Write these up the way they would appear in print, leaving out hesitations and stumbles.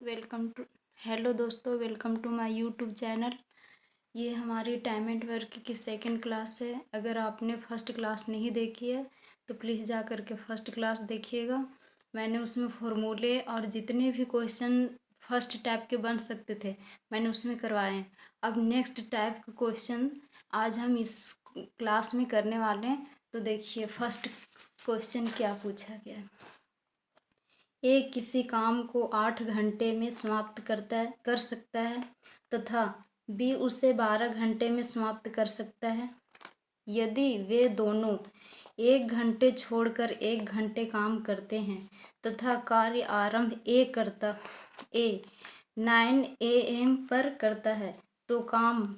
Welcome to हेलो दोस्तों, welcome to my YouTube channel. ये हमारी टाइम एंड वर्क की सेकंड क्लास है। अगर आपने फर्स्ट क्लास नहीं देखी है तो प्लीज़ जा कर के फर्स्ट क्लास देखिएगा। मैंने उसमें फॉर्मूले और जितने भी क्वेश्चन फर्स्ट टाइप के बन सकते थे मैंने उसमें करवाए हैं। अब नेक्स्ट टाइप का क्वेश्चन आज हम इस क्लास में करने वाले हैं। तो देखिए फर्स्ट क्वेश्चन क्या पूछा गया है। ए किसी काम को 8 घंटे में समाप्त कर सकता है तथा बी उसे 12 घंटे में समाप्त कर सकता है। यदि वे दोनों 1 घंटे छोड़कर 1 घंटे काम करते हैं तथा कार्य आरंभ ए 9 AM पर करता है तो काम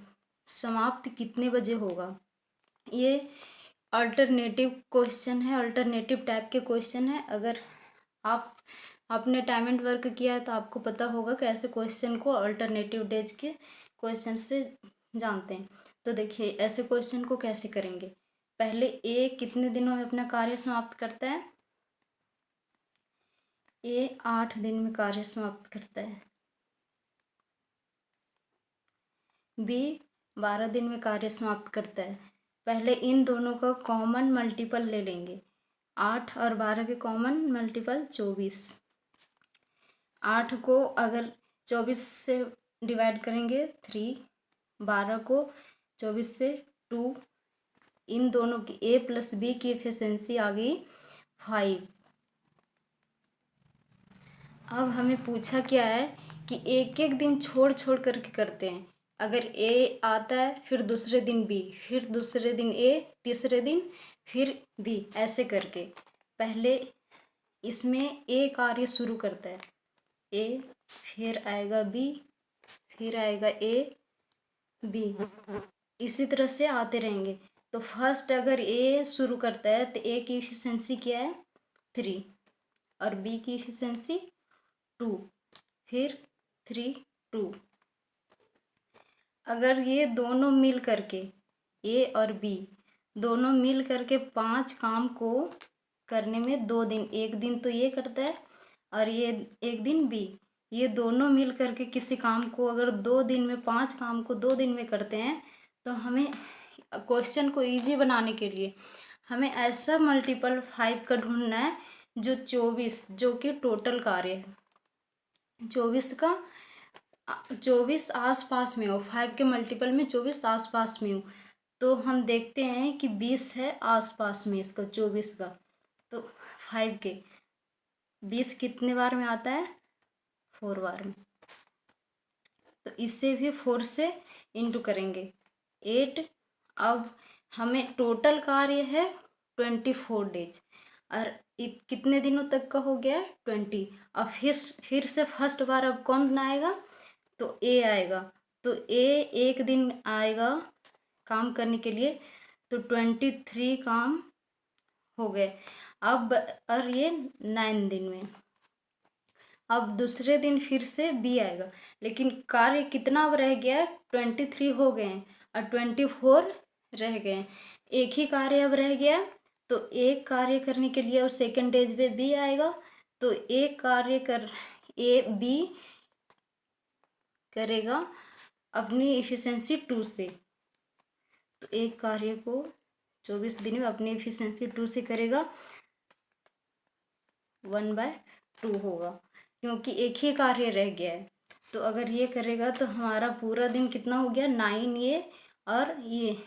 समाप्त कितने बजे होगा। ये अल्टरनेटिव क्वेश्चन है, अल्टरनेटिव टाइप के क्वेश्चन है। अगर आप आपने टाइम एंड वर्क किया है तो आपको पता होगा कि ऐसे क्वेश्चन को अल्टरनेटिव डेज के क्वेश्चन से जानते हैं। तो देखिए ऐसे क्वेश्चन को कैसे करेंगे। पहले ए कितने दिनों में अपना कार्य समाप्त करता है। ए 8 दिन में कार्य समाप्त करता है। बी 12 दिन में कार्य समाप्त करता है। पहले इन दोनों का कॉमन मल्टीपल ले लेंगे। 8 और 12 के कॉमन मल्टीपल 24। 8 को अगर 24 से डिवाइड करेंगे 3, 12 को 24 से 2। इन दोनों की ए प्लस बी की एफिशिएंसी आ गई 5। अब हमें पूछा क्या है कि एक एक दिन छोड़ छोड़ करके करते हैं। अगर ए आता है फिर दूसरे दिन बी, फिर दूसरे दिन ए, तीसरे दिन फिर बी, ऐसे करके पहले इसमें ए कार्य शुरू करता है। ए फिर आएगा बी, फिर आएगा ए बी, इसी तरह से आते रहेंगे। तो फर्स्ट अगर ए शुरू करता है तो ए की एफिशिएंसी क्या है 3 और बी की एफिशिएंसी 2, फिर 3 2। अगर ये दोनों मिल करके ए और बी दोनों मिल करके 5 काम को करने में 2 दिन, एक दिन तो ये करता है और ये एक दिन बी, ये दोनों मिल करके किसी काम को अगर 2 दिन में 5 काम को 2 दिन में करते हैं तो हमें क्वेश्चन को इजी बनाने के लिए हमें ऐसा मल्टीपल 5 का ढूंढना है जो 24, जो कि टोटल कार्य है 24 आसपास में हो। 5 के मल्टीपल में 24 आसपास में हो। तो हम देखते हैं कि 20 है आसपास में इसका 24 का। तो 5 के 20 कितने बार में आता है 4 बार में। तो इससे भी 4 से इंटू करेंगे 8। अब हमें टोटल कार्य है 24 डेज और कितने दिनों तक का हो गया 20। अब फिर से फर्स्ट बार अब कौन आएगा तो ए आएगा। तो ए एक दिन आएगा काम करने के लिए तो 23 काम हो गए। अब और ये 9 दिन में। अब दूसरे दिन फिर से बी आएगा, लेकिन कार्य कितना अब रह गया 23 हो गए हैं और 24 रह गए हैं। एक ही कार्य अब रह गया तो एक कार्य करने के लिए और सेकेंड डेज पे बी आएगा। तो एक कार्य कर ए बी करेगा अपनी एफिशिएंसी 2 से। तो एक कार्य को 24 दिन में अपनी एफिशिएंसी 2 से करेगा 1/2 होगा, क्योंकि एक ही कार्य रह गया है। तो अगर ये करेगा तो हमारा पूरा दिन कितना हो गया 9 ये और ये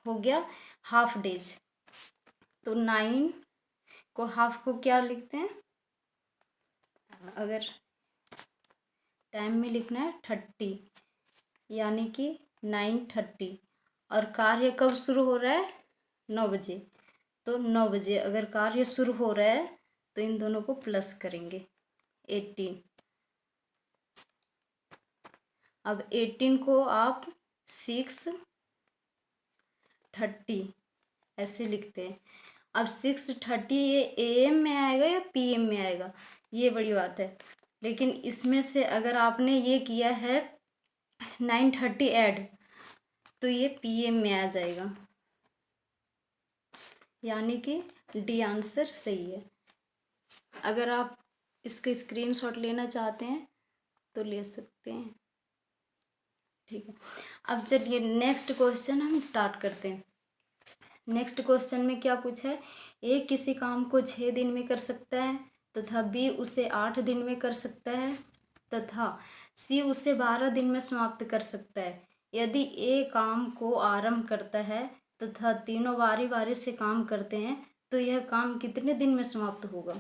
हो गया हाफ डेज। तो 9 को हाफ को क्या लिखते हैं, अगर टाइम में लिखना है 30, यानी कि 9:30। और कार्य कब शुरू हो रहा है 9 बजे। तो 9 बजे अगर कार्य शुरू हो रहा है तो इन दोनों को प्लस करेंगे 18। अब 18 को आप 6:30 ऐसे लिखते हैं। अब 6:30 ये AM में आएगा या PM में आएगा ये बड़ी बात है। लेकिन इसमें से अगर आपने ये किया है 9:30 ऐड तो ये PM में आ जाएगा, यानी कि डी आंसर सही है। अगर आप इसका स्क्रीनशॉट लेना चाहते हैं तो ले सकते हैं। ठीक है, अब चलिए नेक्स्ट क्वेश्चन हम स्टार्ट करते हैं। नेक्स्ट क्वेश्चन में क्या पूछा है, ए किसी काम को 6 दिन में कर सकता है तथा बी उसे 8 दिन में कर सकता है तथा सी उसे 12 दिन में समाप्त कर सकता है। यदि ए काम को आरंभ करता है तथा तीनों बारी बारी से काम करते हैं तो यह काम कितने दिन में समाप्त होगा।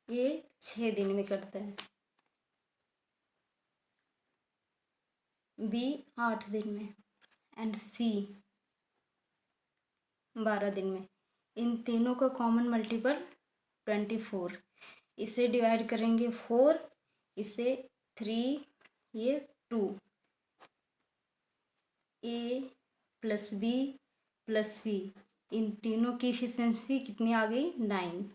ये 6 दिन में करता है, बी 8 दिन में एंड सी 12 दिन में। इन तीनों का कॉमन मल्टीपल 24। इसे डिवाइड करेंगे 4, इसे 3, ये 2, ए प्लस बी प्लस सी, इन तीनों की इफिशिएंसी कितनी आ गई 9।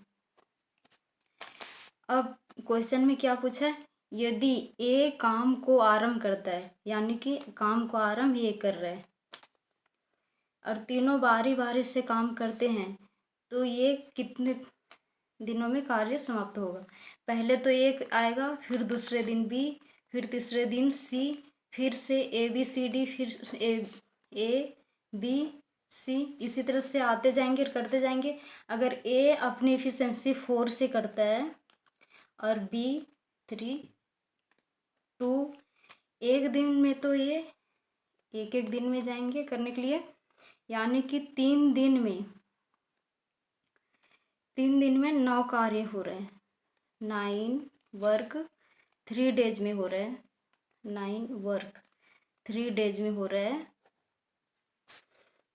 अब क्वेश्चन में क्या पूछा है, यदि ए काम को आरंभ करता है, यानी कि काम को आरंभ ये कर रहा है और तीनों बारी बारी से काम करते हैं तो ये कितने दिनों में कार्य समाप्त होगा। पहले तो एक आएगा, फिर दूसरे दिन बी, फिर तीसरे दिन सी, फिर से ए बी सी डी, फिर ए बी सी, इसी तरह से आते जाएंगे और करते जाएंगे। अगर ए अपनी इफिशिएंसी 4 से करता है और बी 3, 2, एक दिन में तो ये एक एक दिन में जाएंगे करने के लिए, यानी कि 3 दिन में 9 कार्य हो रहे हैं। 9 वर्क 3 डेज में हो रहा है, 9 वर्क 3 डेज में हो रहा है।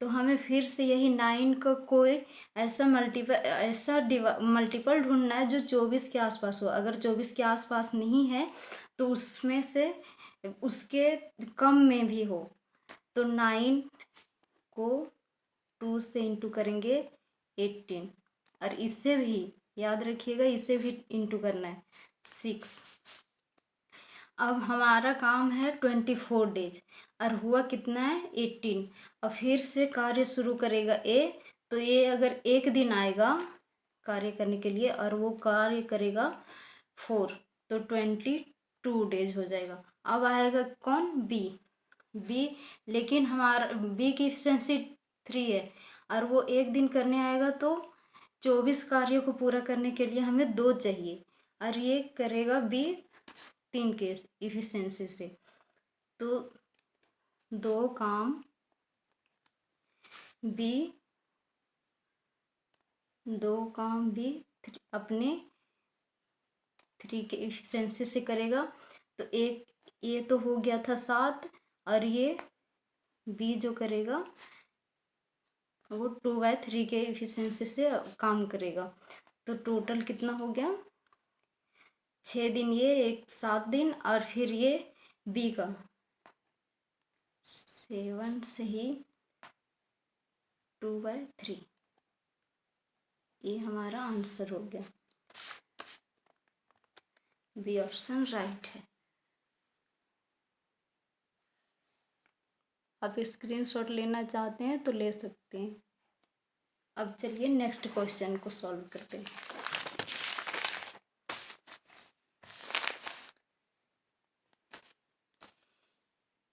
तो हमें फिर से यही 9 का कोई ऐसा मल्टीपल ढूंढना है जो 24 के आसपास हो। अगर 24 के आसपास नहीं है तो उसमें से उसके कम में भी हो। तो 9 को 2 से इंटू करेंगे 18, और इससे भी याद रखिएगा, इसे भी इंटू करना है 6। अब हमारा काम है 24 डेज और हुआ कितना है 18। और फिर से कार्य शुरू करेगा ए, तो ये अगर एक दिन आएगा कार्य करने के लिए और वो कार्य करेगा 4, तो 22 डेज हो जाएगा। अब आएगा कौन, बी, लेकिन हमारा बी की इफिशिएंसी 3 है और वो एक दिन करने आएगा, तो 24 कार्यों को पूरा करने के लिए हमें 2 चाहिए और ये करेगा बी 3 के इफिशिएंसी से। तो 2 काम बी अपने 3 के इफिशिएंसी से करेगा। तो एक ये तो हो गया था 7, और ये बी जो करेगा वो 2/3 के इफिशिएंसी से काम करेगा। तो टोटल कितना हो गया, 6 दिन ये, एक 7 दिन, और फिर ये बी का 7 से ही 2/3। ये हमारा आंसर हो गया, बी ऑप्शन राइट है। आप स्क्रीनशॉट लेना चाहते हैं तो ले सकते हैं। अब चलिए नेक्स्ट क्वेश्चन को सॉल्व करते हैं।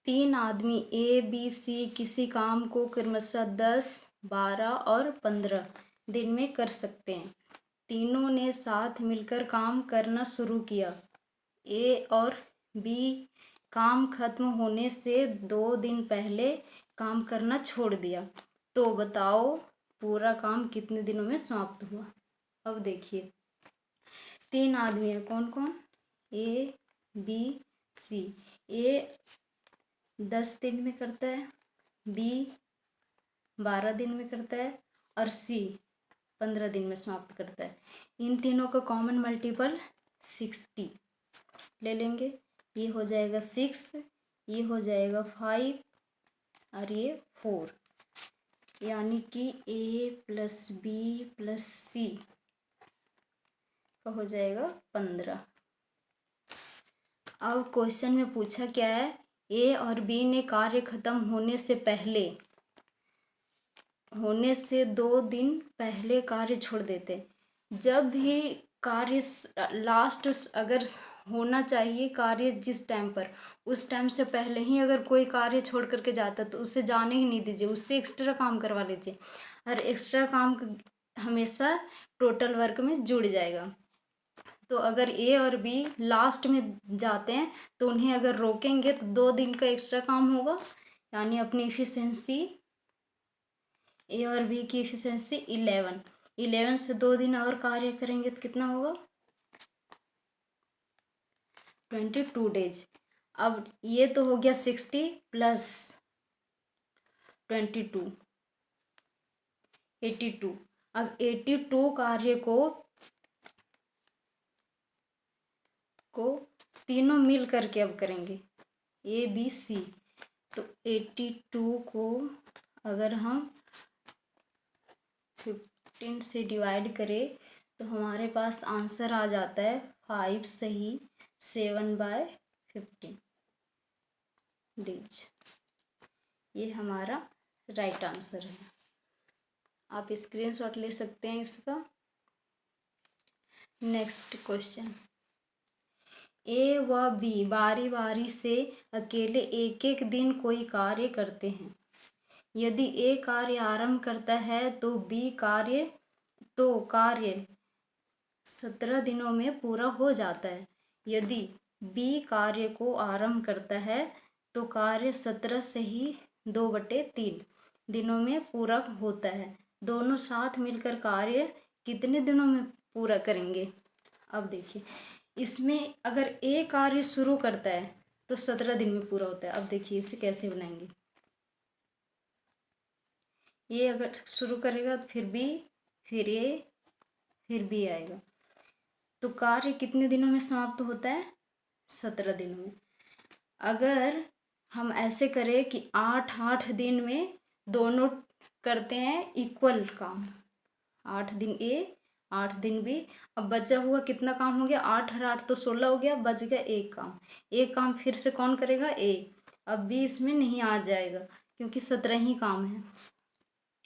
तीन आदमी ए बी सी किसी काम को क्रमशः 10, 12 और 15 दिन में कर सकते हैं। तीनों ने साथ मिलकर काम करना शुरू किया। ए और बी काम खत्म होने से 2 दिन पहले काम करना छोड़ दिया। तो बताओ पूरा काम कितने दिनों में समाप्त हुआ। अब देखिए 3 आदमी है, कौन कौन, ए बी सी। ए 10 दिन में करता है, बी 12 दिन में करता है और सी 15 दिन में समाप्त करता है। इन तीनों का कॉमन मल्टीपल 60 ले लेंगे। ये हो जाएगा 6, ये हो जाएगा 5 और ये 4, यानी कि ए प्लस बी प्लस सी का हो जाएगा 15। अब क्वेश्चन में पूछा क्या है, ए और बी ने कार्य खत्म होने से 2 दिन पहले कार्य छोड़ देते। जब भी कार्य लास्ट अगर होना चाहिए कार्य जिस टाइम पर, उस टाइम से पहले ही अगर कोई कार्य छोड़ करके जाता है तो उसे जाने ही नहीं दीजिए, उससे एक्स्ट्रा काम करवा लीजिए। और एक्स्ट्रा काम हमेशा टोटल वर्क में जुड़ जाएगा। तो अगर ए और बी लास्ट में जाते हैं तो उन्हें अगर रोकेंगे तो 2 दिन का एक्स्ट्रा काम होगा, यानी अपनी इफिशिएंसी ए और बी की इफिशिएंसी 11 से 2 दिन और कार्य करेंगे तो कितना होगा 22 डेज। अब ये तो हो गया 60 प्लस 22 82। अब 82 कार्य को तीनों मिल करके अब करेंगे ए बी सी। तो 82 को अगर हम 15 से डिवाइड करें तो हमारे पास आंसर आ जाता है 5 सही 7/15 डेज। ये हमारा राइट आंसर है। आप स्क्रीनशॉट ले सकते हैं इसका। नेक्स्ट क्वेश्चन, ए व बी बारी बारी से अकेले एक एक दिन कोई कार्य करते हैं। यदि ए कार्य आरंभ करता है तो कार्य 17 दिनों में पूरा हो जाता है। यदि बी कार्य को आरंभ करता है तो कार्य 17 से ही 2/3 दिनों में पूरा होता है। दोनों साथ मिलकर कार्य कितने दिनों में पूरा करेंगे। अब देखिए, इसमें अगर ए कार्य शुरू करता है तो 17 दिन में पूरा होता है। अब देखिए इसे कैसे बनाएंगे। ये अगर शुरू करेगा तो फिर बी, फिर ए, फिर बी आएगा, तो कार्य कितने दिनों में समाप्त होता है 17 दिनों में। अगर हम ऐसे करें कि 8 दिन में दोनों करते हैं इक्वल काम, 8 दिन ए 8 दिन बी, अब बचा हुआ कितना काम हो गया 8 और 8 तो 16 हो गया, बच गया एक काम फिर से कौन करेगा ए। अब बी इसमें नहीं आ जाएगा क्योंकि 17 ही काम है।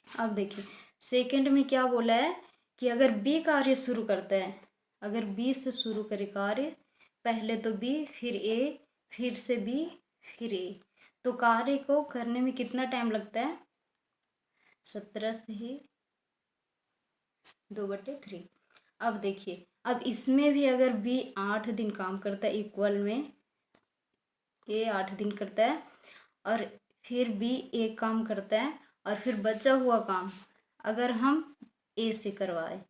अब देखिए सेकंड में क्या बोला है कि अगर बी कार्य शुरू करता है, अगर बी से शुरू करे कार्य, पहले तो बी फिर ए फिर से बी फिर ए, तो कार्य को करने में कितना टाइम लगता है 17 से ही 2/3। अब देखिए, अब इसमें भी अगर बी 8 दिन काम करता है इक्वल में, ए 8 दिन करता है और फिर बी एक काम करता है, और फिर बचा हुआ काम अगर हम ए से करवाए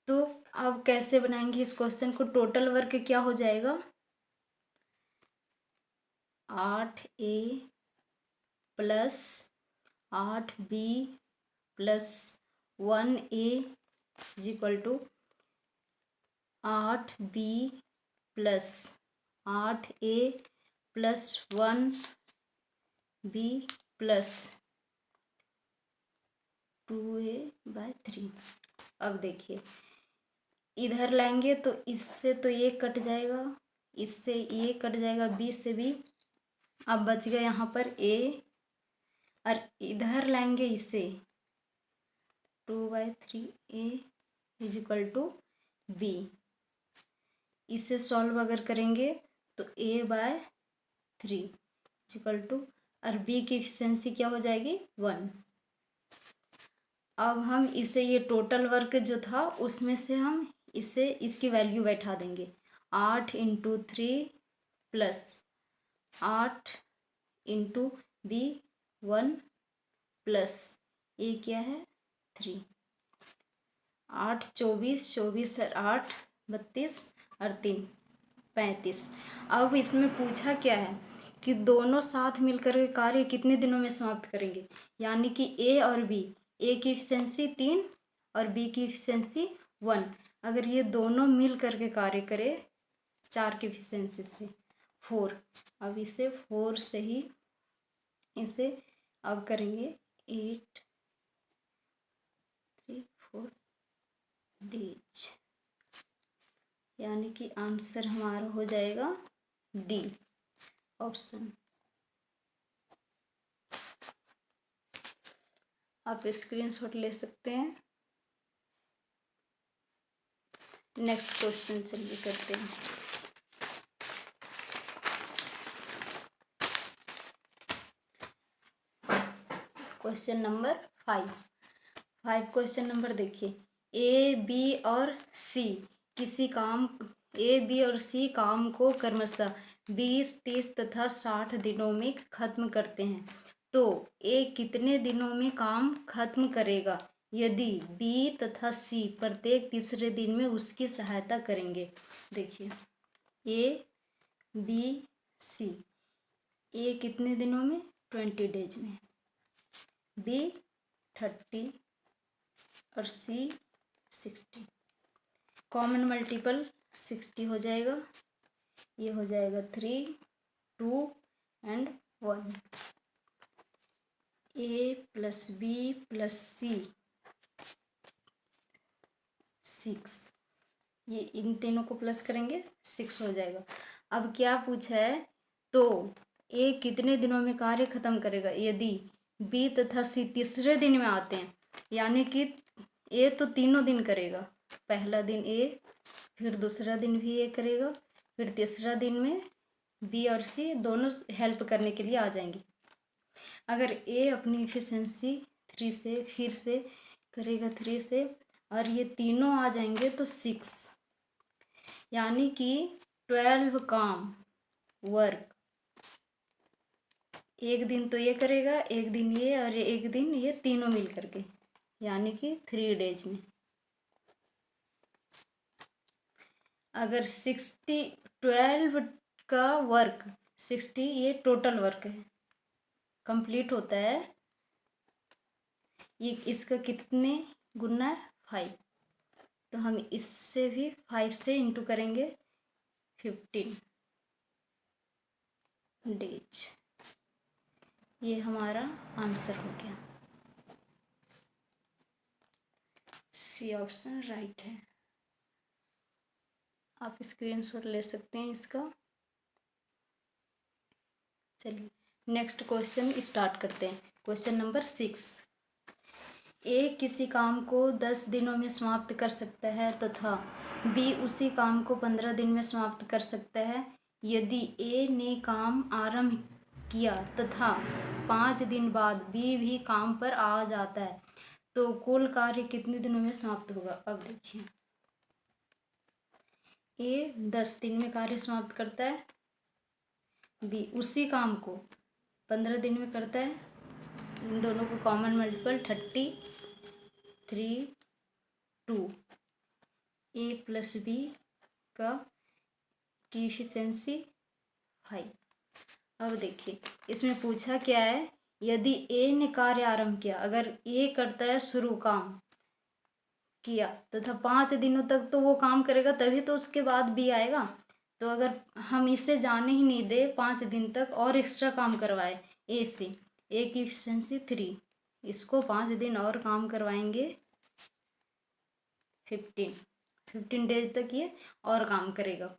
तो अब कैसे बनाएंगे इस क्वेश्चन को। टोटल वर्क क्या हो जाएगा 8A plus 8B plus 1A is equal to 8B plus 8A plus 1B plus 2A/3। अब देखिए इधर लाएंगे तो इससे तो ये कट जाएगा, इससे ये कट जाएगा, बी से बी, अब बच गया यहाँ पर ए, और इधर लाएंगे इसे 2/3A is equal to B. इसे सॉल्व अगर करेंगे तो A/3 इज इक्वल टू, और बी की एफिशिएंसी क्या हो जाएगी 1। अब हम इसे ये टोटल वर्क जो था उसमें से हम इसे इसकी वैल्यू बैठा देंगे 8 × 3 प्लस 8 × B 1 प्लस ए क्या है 3, 8 24 24 और 8 32 और 3 35। अब इसमें पूछा क्या है कि दोनों साथ मिलकर के कार्य कितने दिनों में समाप्त करेंगे, यानी कि ए और बी, ए की एफिशिएंसी 3 और बी की एफिशिएंसी 1, अगर ये दोनों मिल करके कार्य करे 4 की एफिशिएंसी से 4। अब इसे 4 से ही इसे अब करेंगे 8 3 4 डेज, यानी कि आंसर हमारा हो जाएगा डी ऑप्शन। आप स्क्रीनशॉट ले सकते हैं। नेक्स्ट क्वेश्चन चलिए करते हैं। Question number 5। क्वेश्चन नंबर देखिए, ए बी और सी काम को क्रमशः 20, 30 तथा 60 दिनों में खत्म करते हैं, तो ए कितने दिनों में काम खत्म करेगा यदि बी तथा सी प्रत्येक तीसरे दिन में उसकी सहायता करेंगे। देखिए, ए बी सी, ए कितने दिनों में, 20 डेज में, बी 30 और सी 60। कॉमन मल्टीपल 60 हो जाएगा, ये हो जाएगा 3, 2 and 1। A plus B plus C 6, ये इन तीनों को प्लस करेंगे 6 हो जाएगा। अब क्या पूछा है, तो ए कितने दिनों में कार्य खत्म करेगा यदि बी तथा सी तीसरे दिन में आते हैं, यानी कि ए तो तीनों दिन करेगा, पहला दिन ए, फिर दूसरा दिन भी ए करेगा, फिर तीसरा दिन में बी और सी दोनों हेल्प करने के लिए आ जाएंगे। अगर ए अपनी इफिशिएंसी 3 से, फिर से करेगा 3 से, और ये तीनों आ जाएंगे तो 6, यानी कि 12 काम वर्क, एक दिन तो ये करेगा, एक दिन ये, और एक दिन ये, तीनों मिल करके, यानी कि 3 डेज में। अगर 12 का वर्क 60, ये टोटल वर्क है, कंप्लीट होता है, ये इसका कितने गुना है, 5, तो हम इससे भी 5 से इंटू करेंगे 15 डेज। ये हमारा आंसर हो गया, सी ऑप्शन राइट है। आप स्क्रीनशॉट ले सकते हैं इसका। चलिए नेक्स्ट क्वेश्चन स्टार्ट करते हैं। क्वेश्चन नंबर 6, ए किसी काम को 10 दिनों में समाप्त कर सकता है तथा बी उसी काम को 15 दिन में समाप्त कर सकता है। यदि ए ने काम आरंभ किया तथा 5 दिन बाद बी भी काम पर आ जाता है, तो कुल कार्य कितने दिनों में समाप्त होगा। अब देखिए, ए 10 दिन में कार्य समाप्त करता है, बी उसी काम को 15 दिन में करता है, इन दोनों को कॉमन मल्टीपल 33, 2, ए प्लस बी की एफिशिएंसी 5। अब देखिए, इसमें पूछा क्या है, यदि ए ने कार्य आरंभ किया, अगर ए करता है शुरू काम किया तथा 5 दिनों तक तो वो काम करेगा, तभी तो उसके बाद बी आएगा। तो अगर हम इसे जाने ही नहीं दे 5 दिन तक और एक्स्ट्रा काम करवाए ए से, ए की एफिशिएंसी 3, इसको 5 दिन और काम करवाएंगे 15 डेज तक ये और काम करेगा।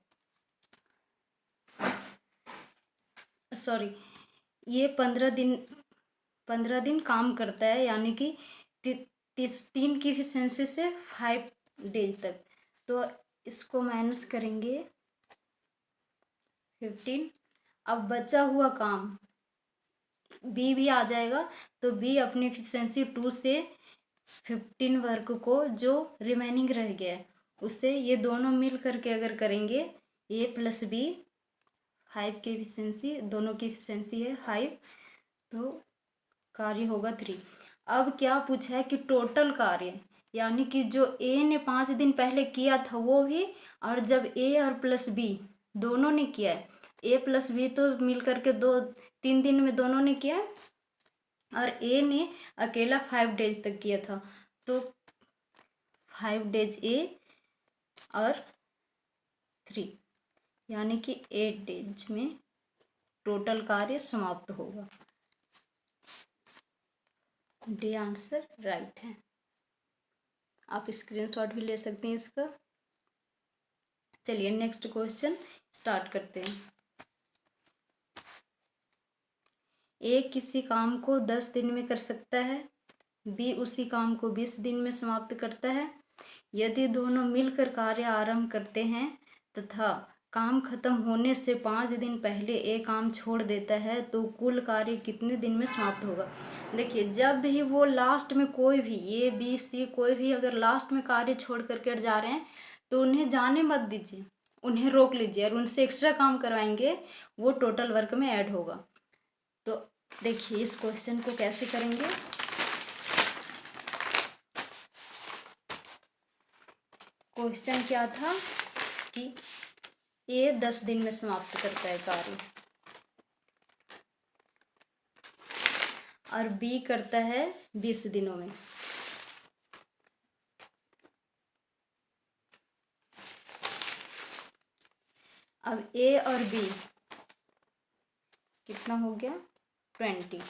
सॉरी, ये 15 दिन काम करता है, यानी कि 3 की एफिशिएंसी से 5 डेज तक, तो इसको माइनस करेंगे 15। अब बचा हुआ काम बी भी आ जाएगा, तो बी अपनी एफिशिएंसी 2 से 15 वर्क को जो रिमेनिंग रह गया है उससे ये दोनों मिल करके अगर करेंगे, ए प्लस बी 5 की एफिशिएंसी, दोनों की एफिशिएंसी है 5, तो कार्य होगा 3। अब क्या पूछा है कि टोटल कार्य, यानी कि जो ए ने 5 दिन पहले किया था वो भी, और जब ए और प्लस बी दोनों ने किया है, ए प्लस बी तो मिल करके 3 दिन में दोनों ने किया है, और ए ने अकेला 5 डेज तक किया था, तो 5 डेज ए और 3, यानी कि 8 डेज में टोटल कार्य समाप्त होगा। डी आंसर राइट है। आप स्क्रीनशॉट भी ले सकते हैं इसका। चलिए नेक्स्ट क्वेश्चन स्टार्ट करते हैं। ए किसी काम को 10 दिन में कर सकता है, बी उसी काम को 20 दिन में समाप्त करता है, यदि दोनों मिलकर कार्य आरंभ करते हैं तथा काम खत्म होने से 5 दिन पहले एक काम छोड़ देता है तो कुल कार्य कितने दिन में समाप्त होगा। देखिए, जब भी वो लास्ट में कोई भी ए बी सी कोई भी अगर लास्ट में कार्य छोड़ करके हट जा रहे हैं तो उन्हें जाने मत दीजिए, उन्हें रोक लीजिए और उनसे एक्स्ट्रा काम करवाएंगे, वो टोटल वर्क में ऐड होगा। तो देखिए इस क्वेश्चन को कैसे करेंगे। क्वेश्चन क्या था कि ए 10 दिन में समाप्त करता है कार्य और बी करता है 20 दिनों में। अब ए और बी कितना हो गया 20।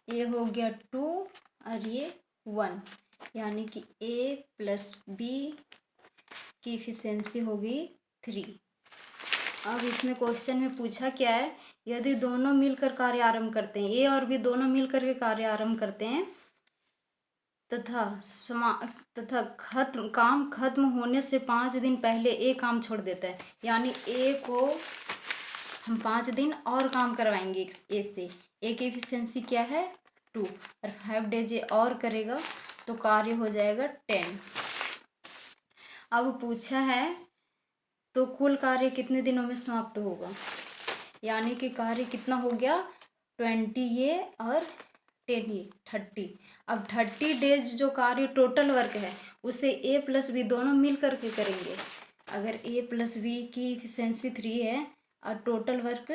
ये हो गया 2 और ये 1, यानी कि ए प्लस बी की इफिशियंसी होगी 3। अब इसमें क्वेश्चन में पूछा क्या है, यदि दोनों मिलकर कार्य आरंभ करते हैं, ए और बी दोनों मिलकर के कार्य आरंभ करते हैं तथा काम खत्म होने से 5 दिन पहले ए काम छोड़ देता है, यानी ए को हम 5 दिन और काम करवाएंगे ए से। ए की एफिशिएंसी क्या है 2 और 5 डेज ये और करेगा तो कार्य हो जाएगा 10। अब पूछा है तो कुल कार्य कितने दिनों में समाप्त होगा, यानी कि कार्य कितना हो गया 20 ये और 10 ये 30। अब 30 डेज जो कार्य टोटल वर्क है उसे ए प्लस बी दोनों मिल करके करेंगे। अगर ए प्लस बी की एफिशिएंसी 3 है और टोटल वर्क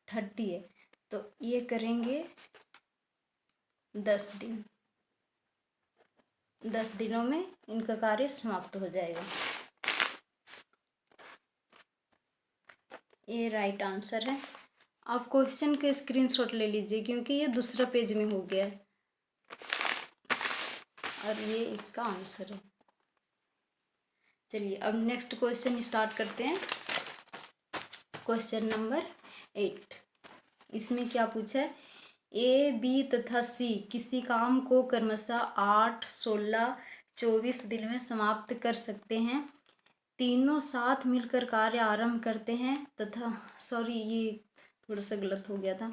30 है तो ये करेंगे 10 दिन। 10 दिनों में इनका कार्य समाप्त हो जाएगा। ये राइट आंसर है। आप क्वेश्चन के स्क्रीनशॉट ले लीजिए क्योंकि ये दूसरा पेज में हो गया है और ये इसका आंसर है। चलिए अब नेक्स्ट क्वेश्चन स्टार्ट करते हैं। Question number 8। इसमें क्या पूछा है, ए बी तथा सी किसी काम को क्रमशः 8, 16, 24 दिन में समाप्त कर सकते हैं। तीनों साथ मिलकर कार्य आरंभ करते हैं तथा ये थोड़ा सा गलत हो गया था।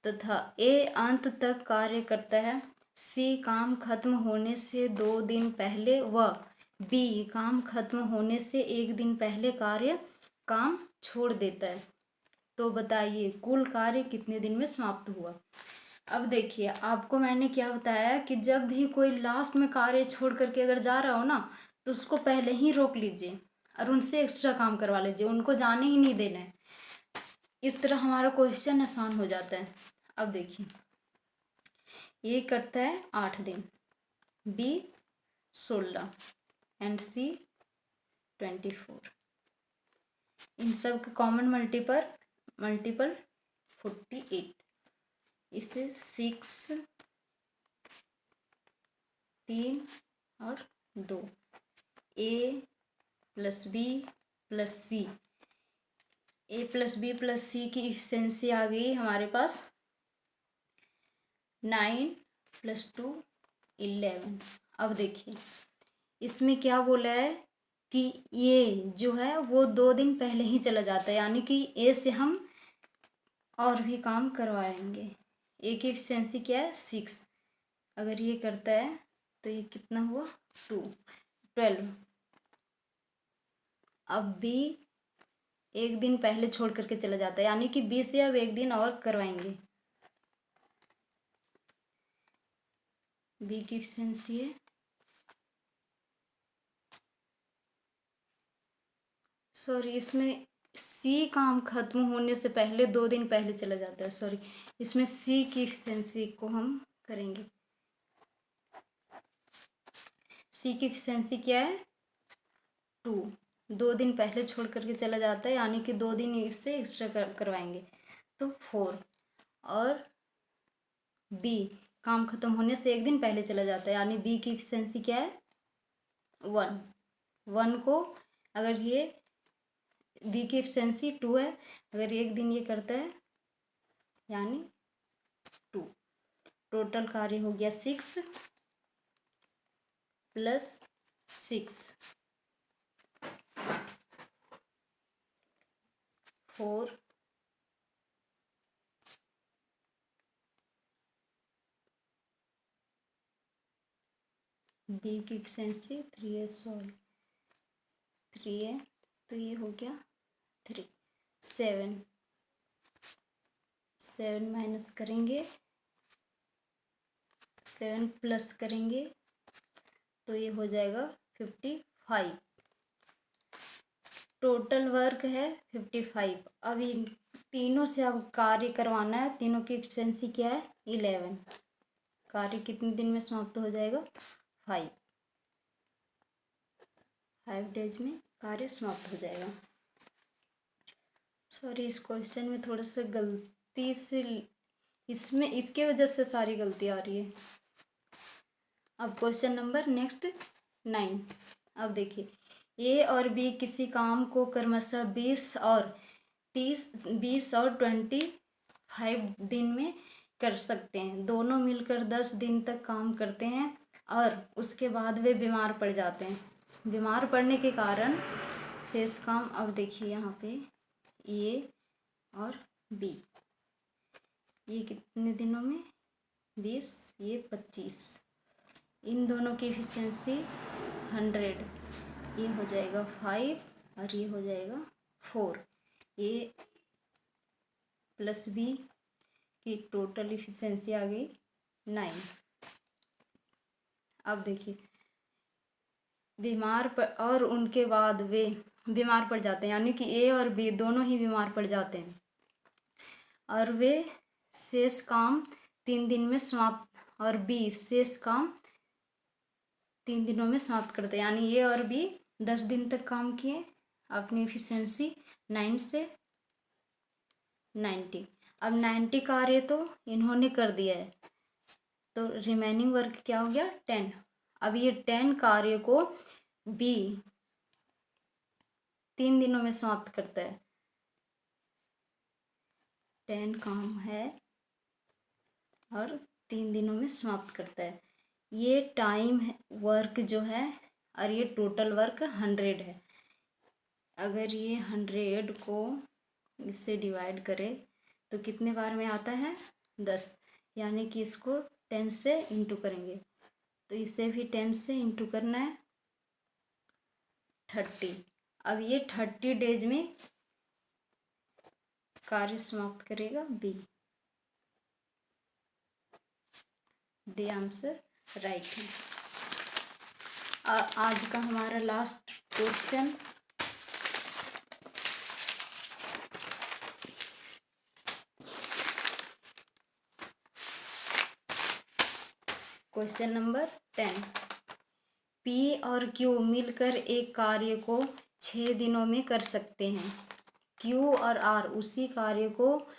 तथा ए अंत तक कार्य करता है, सी काम खत्म होने से 2 दिन पहले व बी काम खत्म होने से 1 दिन पहले काम छोड़ देता है। तो बताइए कुल कार्य कितने दिन में समाप्त हुआ। अब देखिए आपको मैंने क्या बताया कि जब भी कोई लास्ट में कार्य छोड़ करके अगर जा रहा हो ना तो उसको पहले ही रोक लीजिए और उनसे एक्स्ट्रा काम करवा लीजिए, उनको जाने ही नहीं देना है। इस तरह हमारा क्वेश्चन आसान हो जाता है। अब देखिए ये करता है 8 दिन, बी 16 एंड सी 24। इन सब का कॉमन मल्टीपल 48। इससे 6, 3 और 2 ए प्लस बी प्लस सी, ए प्लस बी प्लस सी की इफिशिएंसी आ गई हमारे पास 9 + 2 11। अब देखिए इसमें क्या बोला है कि ये जो है वो 2 दिन पहले ही चला जाता है, यानी कि ए से हम और भी काम करवाएंगे। ए की एफिशिएंसी क्या है 6, अगर ये करता है तो ये कितना हुआ 12। अब बी 1 दिन पहले छोड़ करके चला जाता है, यानी कि बी से अब 1 दिन और करवाएंगे। बी की एफिशिएंसी है इसमें सी काम खत्म होने से पहले 2 दिन पहले चला जाता है। इसमें सी की एफिशिएंसी को हम करेंगे। सी की एफिशिएंसी क्या है 2 दिन पहले छोड़ करके चला जाता है, यानी कि 2 दिन इससे एक्स्ट्रा करवाएंगे तो 4। और बी काम खत्म होने से 1 दिन पहले चला जाता है, यानी बी की एफिशिएंसी क्या है 1 को अगर ये बी की एफिशिएंसी 2 है, अगर 1 दिन ये करता है यानी 2। टोटल कार्य हो गया 6 + 6 4 बी की एफिशिएंसी 3 है, सॉरी 3 है, तो ये हो गया 3 7 माइनस करेंगे, 7 प्लस करेंगे तो ये हो जाएगा 55। टोटल वर्क है 55। अब इन तीनों से अब कार्य करवाना है, तीनों की एफिशिएंसी क्या है 11। कार्य कितने दिन में समाप्त हो जाएगा 5 डेज में कार्य समाप्त हो जाएगा। सॉरी, इस क्वेश्चन में थोड़ा सा गलती से इसमें इसके वजह से सारी गलती आ रही है। अब क्वेश्चन नंबर नेक्स्ट 9। अब देखिए, ए और बी किसी काम को क्रमशः 20 और 25 दिन में कर सकते हैं। दोनों मिलकर 10 दिन तक काम करते हैं और उसके बाद वे बीमार पड़ जाते हैं। बीमार पड़ने के कारण शेष काम, अब देखिए यहाँ पे ए और बी, ये कितने दिनों में 20, ये 25, इन दोनों की एफिशिएंसी 100, ये हो जाएगा 5 और ये हो जाएगा 4। ए प्लस बी की टोटल एफिशिएंसी आ गई 9। अब देखिए, बीमार पर और उनके बाद वे बीमार पड़ जाते हैं, यानी कि ए और बी दोनों ही बीमार पड़ जाते हैं और वे शेष काम 3 दिन में समाप्त, और बी शेष काम 3 दिनों में समाप्त करते हैं, यानी ए और बी 10 दिन तक काम किए, अपनी एफिशिएंसी 9 से 90। अब 90 कार्य तो इन्होंने कर दिया है, तो रिमेनिंग वर्क क्या हो गया 10। अब ये 10 कार्य को बी 3 दिनों में समाप्त करता है। 10 काम है और 3 दिनों में समाप्त करता है। ये टाइम है वर्क जो है, और ये टोटल वर्क 100 है। अगर ये 100 को इससे डिवाइड करें तो कितने बार में आता है 10, यानी कि इसको 10 से इंटू करेंगे, तो इसे भी 10 से इंटू करना है 30। अब ये 30 डेज में कार्य समाप्त करेगा बी। डी आंसर राइट है। आज का हमारा last question, question number 10। P और क्यू मिलकर एक कार्य को 6 दिनों में कर सकते हैं। क्यू और आर उसी कार्य को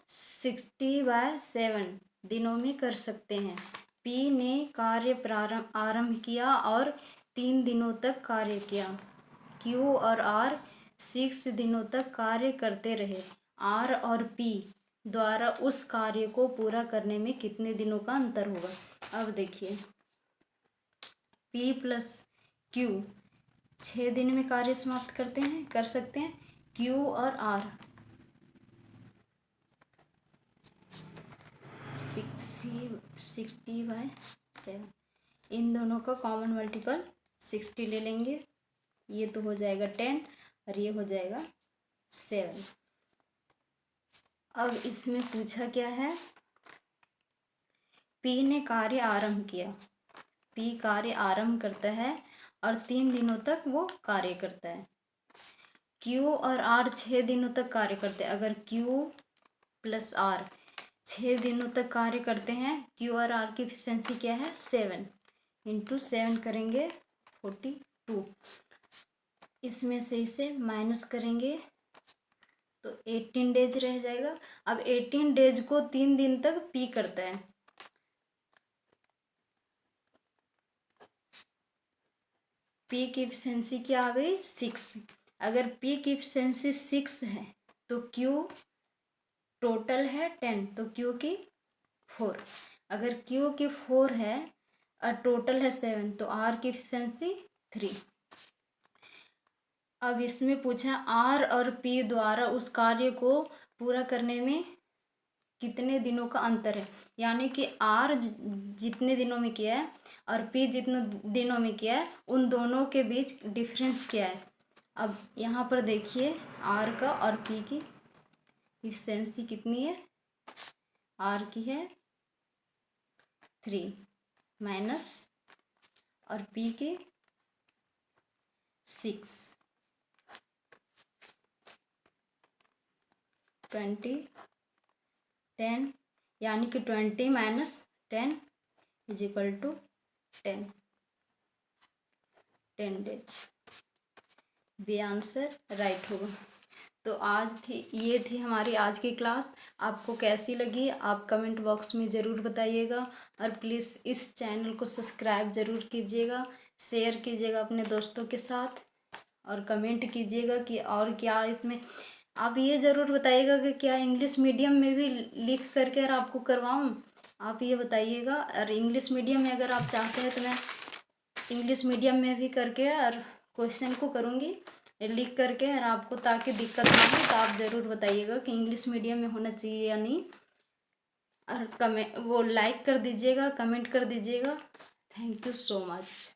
60/7 दिनों में कर सकते हैं। पी ने कार्य आरंभ किया और 3 दिनों तक कार्य किया। क्यू और आर 6 दिनों तक कार्य करते रहे। आर और पी द्वारा उस कार्य को पूरा करने में कितने दिनों का अंतर होगा। अब देखिए, पी प्लस क्यू 6 दिन में कार्य समाप्त कर सकते हैं। क्यू और आर 60/7, इन दोनों का कॉमन मल्टीपल 60 ले लेंगे, ये तो हो जाएगा 10 और ये हो जाएगा 7। अब इसमें पूछा क्या है, पी ने कार्य आरंभ किया। पी कार्य आरंभ करता है और 3 दिनों तक वो कार्य करता है। क्यू और आर 6 दिनों तक कार्य करते हैं। अगर क्यू प्लस आर 6 दिनों तक कार्य करते हैं, क्यू और आर की एफिशिएंसी क्या है 7, इंटू 7 करेंगे 42। इसमें से इसे माइनस करेंगे तो 18 डेज रह जाएगा। अब 18 डेज को 3 दिन तक पी करता है। पी की एफिशिएंसी क्या आ गई 6। अगर पी की एफिशिएंसी 6 है तो क्यू टोटल है 10, तो क्यू की 4। अगर Q की 4 है और टोटल है 7 तो R की एफिशिएंसी 3। अब इसमें पूछा R और P द्वारा उस कार्य को पूरा करने में कितने दिनों का अंतर है, यानी कि R जितने दिनों में किया है और P जितने दिनों में किया है उन दोनों के बीच डिफरेंस क्या है। अब यहाँ पर देखिए R का और P की एफिशिएंसी कितनी है, R की है 3 माइनस और P की 6, 20 10, यानी कि 20 minus 10 is equal to 10 days. B answer right होगा। तो ये थी हमारी आज की क्लास। आपको कैसी लगी आप कमेंट बॉक्स में ज़रूर बताइएगा, और प्लीज़ इस चैनल को सब्सक्राइब ज़रूर कीजिएगा, शेयर कीजिएगा अपने दोस्तों के साथ, और कमेंट कीजिएगा कि और क्या इसमें आप ये ज़रूर बताइएगा कि क्या इंग्लिश मीडियम में भी लिख करके अगर आपको करवाऊँ, आप ये बताइएगा। और इंग्लिश मीडियम में अगर आप चाहते हैं तो मैं इंग्लिश मीडियम में भी करके और क्वेश्चन को करूँगी लिख करके, और आपको ताकि दिक्कत ना हो तो आप ज़रूर बताइएगा कि इंग्लिश मीडियम में होना चाहिए या नहीं। और कमेंट वो लाइक कर दीजिएगा, कमेंट कर दीजिएगा। Thank you so much.